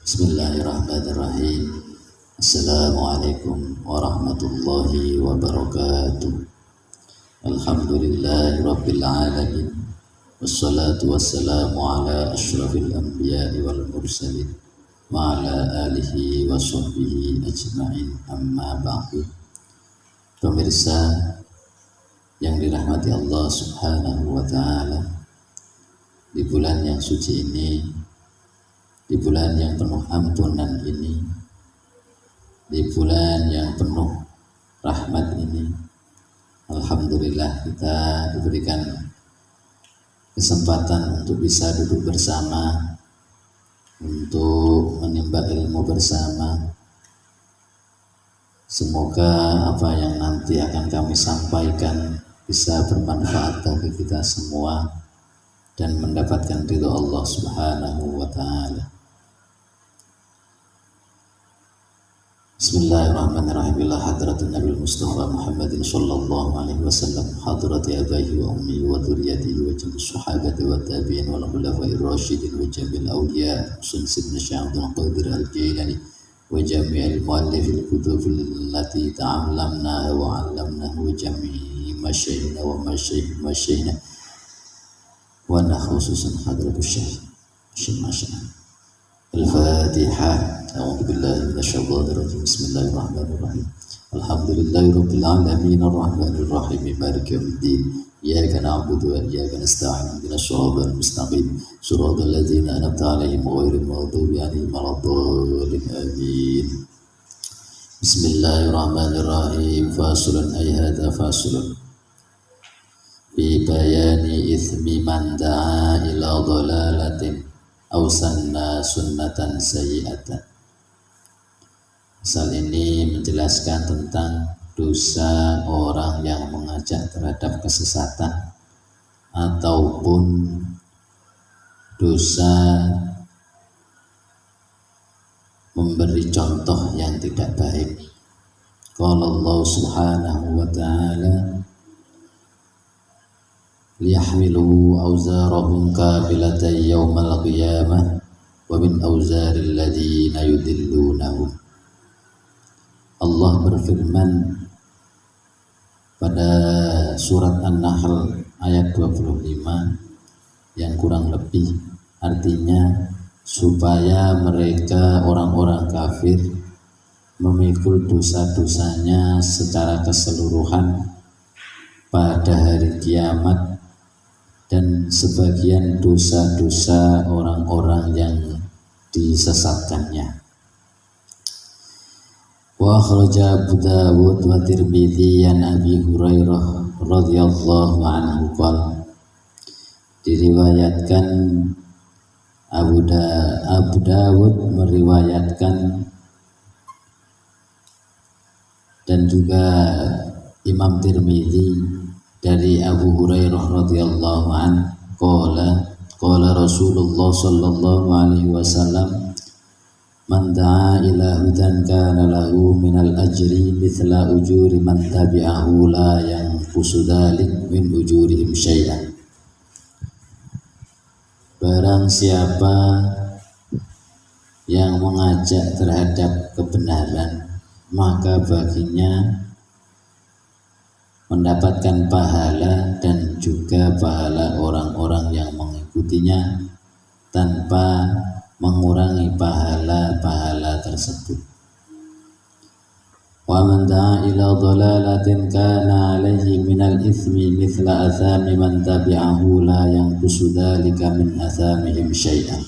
Bismillahirrahmanirrahim. Assalamualaikum warahmatullahi wabarakatuh. Alhamdulillahi rabbil alamin. Wassalatu wassalamu ala asyrafil anbiya'i wal mursalin wa ala alihi wa sahbihi ajma'in, amma ba'du. Pemirsa yang dirahmati Allah subhanahu wa ta'ala, di bulan yang suci ini, di bulan yang penuh ampunan ini, di bulan yang penuh rahmat ini, alhamdulillah kita diberikan kesempatan untuk bisa duduk bersama, untuk menimba ilmu bersama. Semoga apa yang nanti akan kami sampaikan bisa bermanfaat bagi kita semua dan mendapatkan ridho Allah subhanahu wa ta'ala. Bismillahirrahmanirrahim. Ila hadratin Nabi Mustafa Muhammadin sallallahu alaihi wasallam, hadrati abaihi wa ummihi wa dhurriyyatihi wa jami'i sahabati wa tabi'in wal khulafa'ir rasyidin wa jami'il awliya Sidna Syekh Abdul Qadir Al-Jailani wa jami'il muallifil kutubil allati ta'allamnaha wa 'allamnaha wa jami'i masyayikhina wa masyayikhina wa khususan hadratus Syekh Masyayikh. Al-Fatihah. A'udzu billahi minasyaitonir rajim. Bismillahirrahmanirrahim. Alhamdulillahi rabbil alamin arrahmanir rahim maliki yaumiddin. Iyyaka na'budu wa iyyaka nasta'in. Ihdinas siratal mustaqim. Shiratal ladzina an'amta 'alaihim ghairil maghdubi 'alaihim waladdallin. Amin. Bismillahirrahmanirrahim. Faslun ay hadza faslun bi bayani itsmi man da'a ila dhalalatin aw sanna sunnatan sayyi'atan. Pasal ini menjelaskan tentang dosa orang yang mengajak terhadap kesesatan ataupun dosa memberi contoh yang tidak baik. Qala Allah subhanahu wa ta'ala liyahmilu awzarahum kamilatan yawmal qiyamah wa min awzaril ladzina yudillunahum. Allah berfirman pada surat An-Nahl ayat 25 yang kurang lebih artinya supaya mereka orang-orang kafir memikul dosa-dosanya secara keseluruhan pada hari kiamat dan sebagian dosa-dosa orang-orang yang disesatkannya. Wa akhraja Abu Dawud wa Tirmidzi an Abi Hurairah radhiyallahu anhu qala, diriwayatkan Abu Dawud meriwayatkan dan juga Imam Tirmidzi dari Abu Hurairah radhiyallahu anhu qala Rasulullah sallallahu alaihi wasallam, man da'a ila hudan kana lahu minal ajri mithla ujuri man tabi'ahu la yanqusu dzalik min ujurihim syai'an. Barang siapa yang mengajak terhadap kebenaran, maka baginya mendapatkan pahala dan juga pahala orang-orang yang mengikutinya tanpa mengurangi pahala-pahala tersebut. Wa man da'a ila dhalalatin kana 'alaihi minal itsmi mithla athami man tabi'ahu la yanqusu dzalika min athamihim syai'an.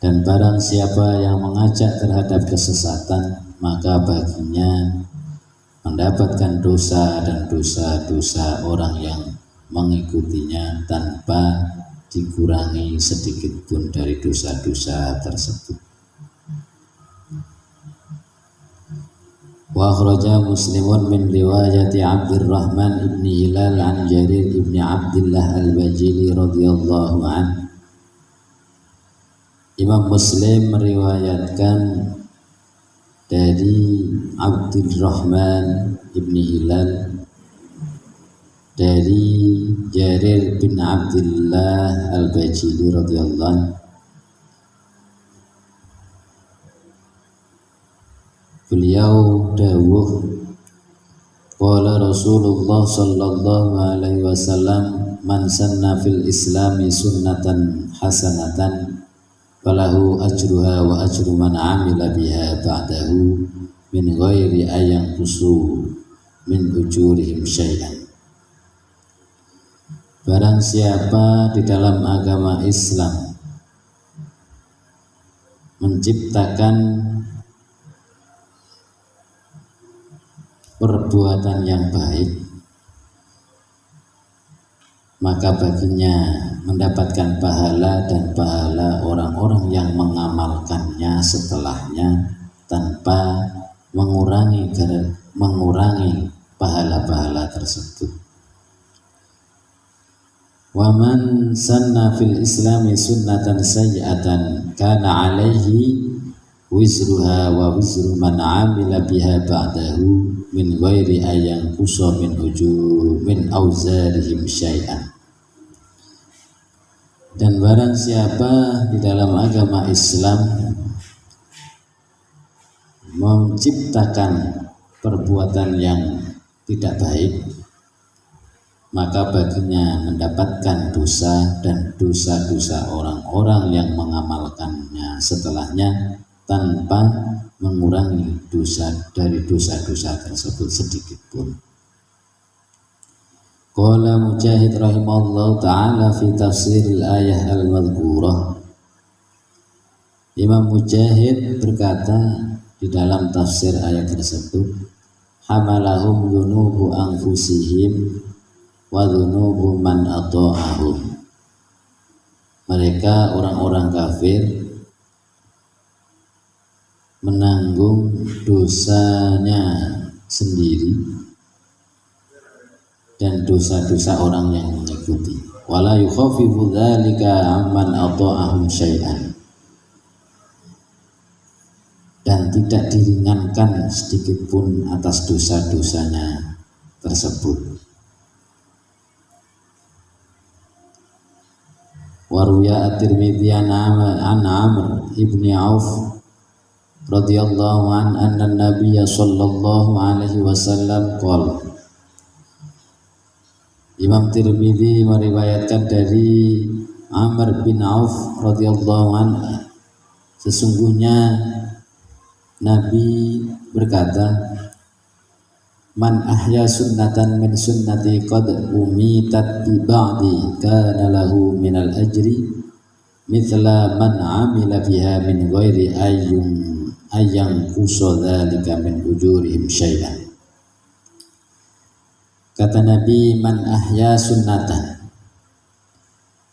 Dan barang siapa yang mengajak terhadap kesesatan, maka baginya mendapatkan dosa dan dosa-dosa orang yang mengikutinya tanpa dikurangi sedikit pun dari dosa-dosa tersebut. Wa akhraja Muslimun min riwayati Abdurrahman ibn Hilal an Jarir ibn Abdullah al-Bajili radhiyallahu anhu. Imam Muslim meriwayatkan dari Abdurrahman ibn Hilal dari Jarir bin Abdullah al-Bajili radhiyallahu anhu Beliau dawuh, qala Rasulullah sallallahu alaihi wasallam, man sanna fil islami sunnatan hasanatan falahu ajruha wa ajru man amila biha ba'dahu min ghairi ayang kusu min ujurihim syai'an. Barang siapa di dalam agama Islam menciptakan perbuatan yang baik, maka baginya mendapatkan pahala dan pahala orang-orang yang mengamalkannya setelahnya tanpa mengurangi pahala-pahala tersebut. Wa man sanna fil islami sunnatan sayyi'atan kana alaihi wizruha wa wizru man amila biha ba'dahu min ghairi ayang kusa min auzarihim syai'an. Dan barang siapa di dalam agama Islam menciptakan perbuatan yang tidak baik, maka baginya mendapatkan dosa dan dosa-dosa orang-orang yang mengamalkannya setelahnya tanpa mengurangi dosa dari dosa-dosa tersebut sedikit pun. Qala Mujahid rahimahullah ta'ala fi tafsiril ayah al-madhkurah. Imam Mujahid berkata di dalam tafsir ayat tersebut, hamalahum dhunubu anfusihim wa dhunubu man ata'ahum. Mereka orang-orang kafir menanggung dosanya sendiri dan dosa-dosa orang yang mengikuti. Wala yukhafifu dzalika amman ata'ahum syai'an. Dan tidak diringankan sedikit pun atas dosa-dosanya tersebut. Waruya at-Tirmidzi an Amr ibni Auf radhiyallahu an anna Nabiyya sallallahu alaihi wasallam qala. Imam Tirmidzi meriwayatkan dari Amr bin Auf radhiyallahu an, sesungguhnya Nabi berkata, man ahya sunnatan min sunnati qad umitat bi ba'di kana lahu minal ajri mithla man amila biha min ghairi ayyang kusa dzalika min ujurihim syai'an. Kata Nabi, man ahya sunnatan,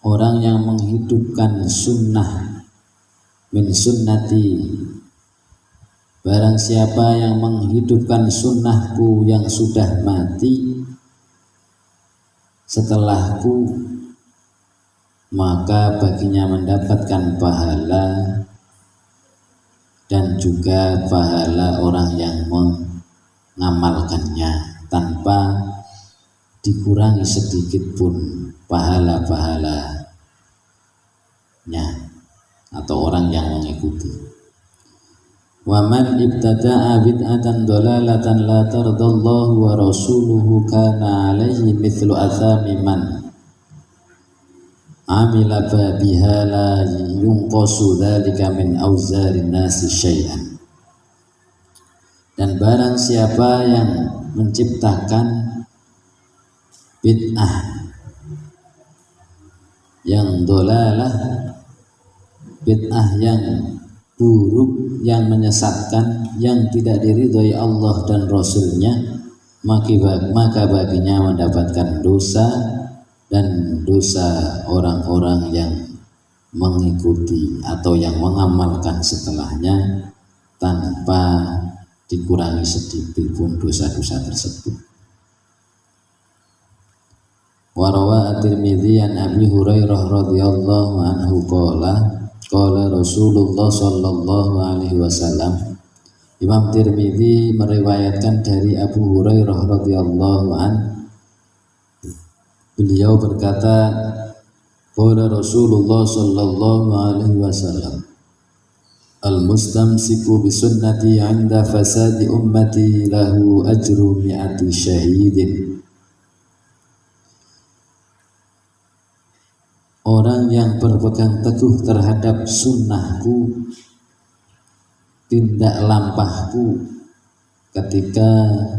orang yang menghidupkan sunnah, min sunnati, barang siapa yang menghidupkan sunnahku yang sudah mati setelahku, maka baginya mendapatkan pahala dan juga pahala orang yang mengamalkannya tanpa dikurangi sedikit pun pahala-pahalanya atau orang yang mengikuti. Wa man ibtada'a bid'atan dalalatan la tardallahu wa rasuluhu kana alaihi mithlu athami man amila biha la yunqasu dzalika min auzarin nasi syai'an. Dan barang siapa yang menciptakan bid'ah yang dolalah, bid'ah yang buruk, yang menyesatkan, yang tidak diridhoi Allah dan Rasulnya, maka baginya mendapatkan dosa dan dosa orang-orang yang mengikuti atau yang mengamalkan setelahnya tanpa dikurangi sedikit pun dosa-dosa tersebut. Warawa at-Tirmidzi an Abi Hurairah radhiyallahu anhu qala Rasulullah sallallahu alaihi wasallam. Imam Tirmidzi meriwayatkan dari Abu Hurairah radhiyallahu an, beliau berkata, qala Rasulullah sallallahu alaihi wasallam, Al-mustamsiku bisunnati 'inda fasadi ummati lahu ajru mi'ati syahidin. Orang yang berpegang teguh terhadap sunnahku, tindak lampahku ketika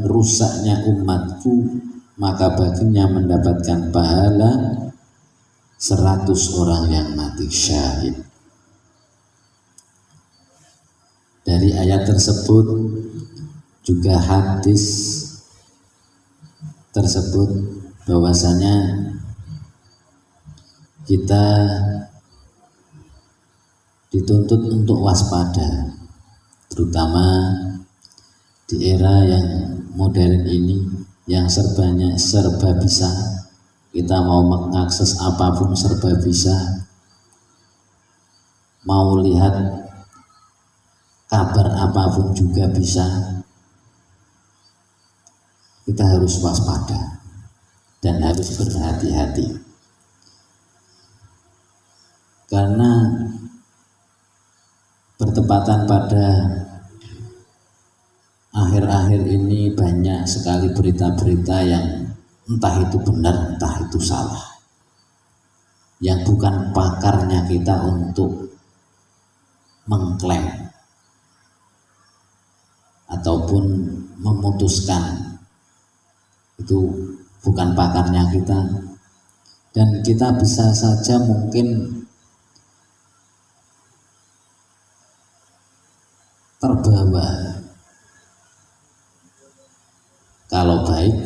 rusaknya umatku, maka baginya mendapatkan pahala 100 orang yang mati syahid. Dari ayat tersebut juga hadis tersebut bahwasanya kita dituntut untuk waspada, terutama di era yang modern ini yang serba bisa. Kita mau mengakses apapun serba bisa, mau lihat kabar apapun juga bisa. Kita harus waspada dan harus berhati-hati, karena bertepatan pada akhir-akhir ini banyak sekali berita-berita yang entah itu benar entah itu salah, yang bukan pakarnya kita untuk mengklaim ataupun memutuskan. Itu bukan pakarnya kita, dan kita bisa saja mungkin terbawa. Kalau baik,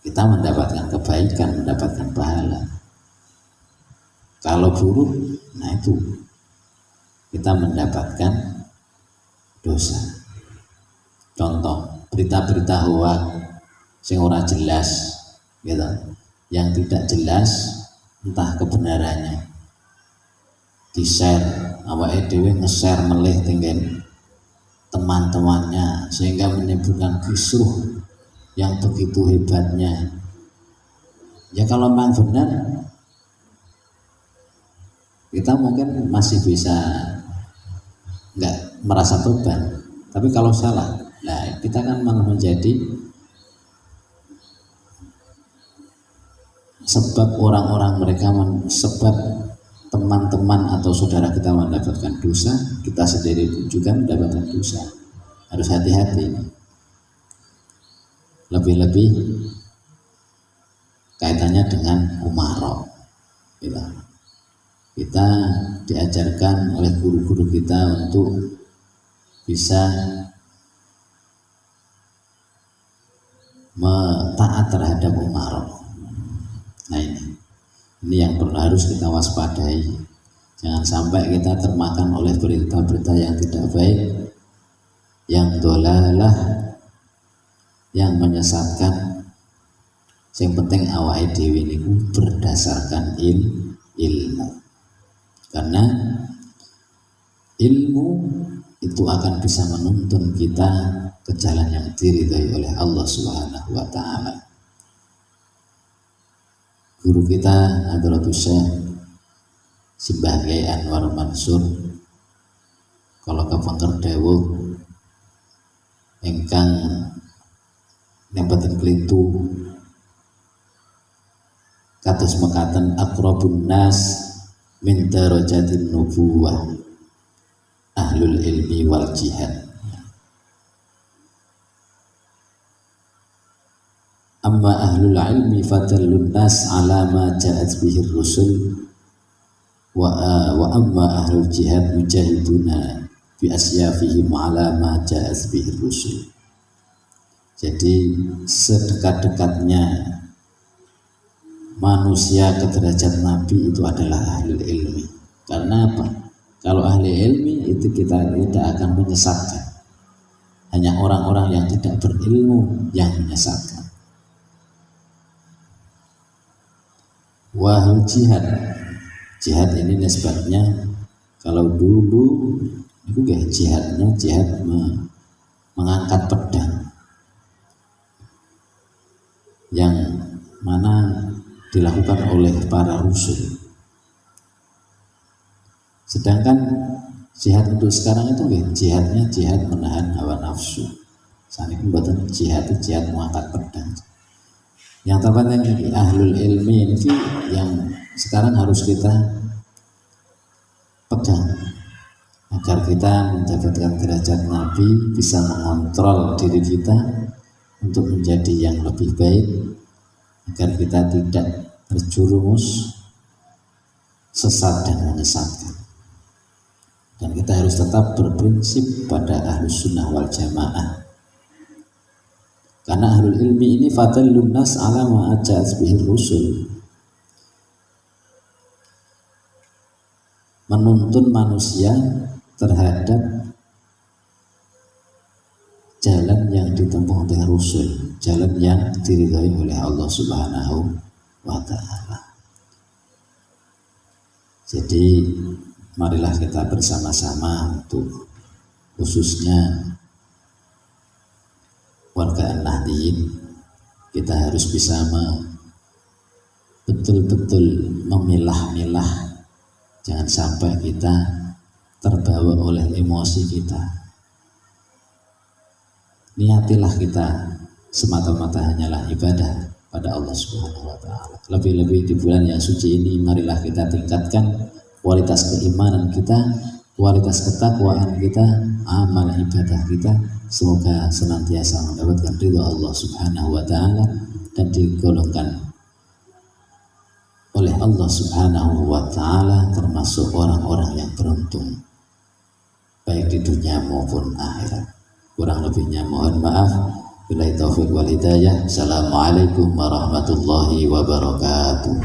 kita mendapatkan kebaikan, mendapatkan pahala. Kalau buruk, nah itu kita mendapatkan dosa. Contoh, berita-berita hoax sing ora jelas, gitu, yang tidak jelas entah kebenarannya, di-share, awake dhewe nge-share melih tinggal teman-temannya sehingga menimbulkan kisruh yang begitu hebatnya. Ya kalau memang benar, kita mungkin masih bisa nggak merasa beban. Tapi kalau salah, nah kita kan malah menjadi sebab orang-orang mereka, sebab teman-teman atau saudara kita mendapatkan dosa, kita sendiri juga mendapatkan dosa. Harus hati-hati. Lebih-lebih kaitannya dengan umara. Kita diajarkan oleh guru-guru kita untuk bisa taat terhadap umara. Nah ini yang harus kita waspadai. Jangan sampai kita termakan oleh berita-berita yang tidak baik, yang dolalah, yang menyesatkan. Yang penting awake dhewe niku berdasarkan ilmu. Karena ilmu itu akan bisa menuntun kita ke jalan yang diridhai oleh Allah Subhanahu wa taala. Guru kita Hadratus Syekh Simbah Kyai Anwar Mansur kalau kepengker dawuh ingkang nembeten klitu kados mekaten, aqrabun nas min darajatin nubuwah ahlul ilmi wal jihad. Amma ahlul ilmi fatallun nas ala ma ja'at bihi rusul wa amma ahlul jihad mujahiduna bi asyafihim ala ma ja'at bihi rusul. Jadi sedekat-dekatnya manusia ke derajat Nabi itu adalah ahli ilmi. Karena apa? Kalau ahli ilmi itu kita tidak akan menyesatkan. Hanya orang-orang yang tidak berilmu yang menyesatkan. Wahul jihad. Jihad ini nisbatnya, kalau dulu itu kayak jihadnya jihad mengangkat pedang, yang mana dilakukan oleh para rasul. Sedangkan Jihad untuk sekarang itu jihadnya jihad menahan hawa nafsu. Saat ini buatan jihad itu jihad mengangkat pedang. Yang terpenting lagi ahlul ilmi ini yang sekarang harus kita pegang agar kita mendapatkan derajat Nabi, bisa mengontrol diri kita untuk menjadi yang lebih baik, agar kita tidak terjerumus sesat dan menyesatkan. Dan kita harus tetap berprinsip pada ahlus sunnah wal jamaah, karena ahlul ilmi ini fadlun nas ala ma ajaz bihir rusul, menuntun manusia terhadap jalan yang ditempuh oleh Rasul, jalan yang diridhai oleh Allah Subhanahu wa Ta'ala. Jadi marilah kita bersama-sama untuk khususnya warga An-Nahdliyin, kita harus bisa betul-betul memilah-milah. Jangan sampai kita terbawa oleh emosi kita. Niatilah kita semata-mata hanyalah ibadah pada Allah Subhanahu wa Ta'ala. Lebih-lebih di bulan yang suci ini, marilah kita tingkatkan kualitas keimanan kita, kualitas ketakwaan kita, amal ibadah kita. Semoga senantiasa mendapatkan ridha Allah Subhanahu wa Ta'ala dan digolongkan oleh Allah Subhanahu wa Ta'ala termasuk orang-orang yang beruntung baik di dunia maupun akhirat. Kurang lebihnya mohon maaf. Billahi taufiq wal hidayah. Assalamualaikum warahmatullahi wabarakatuh.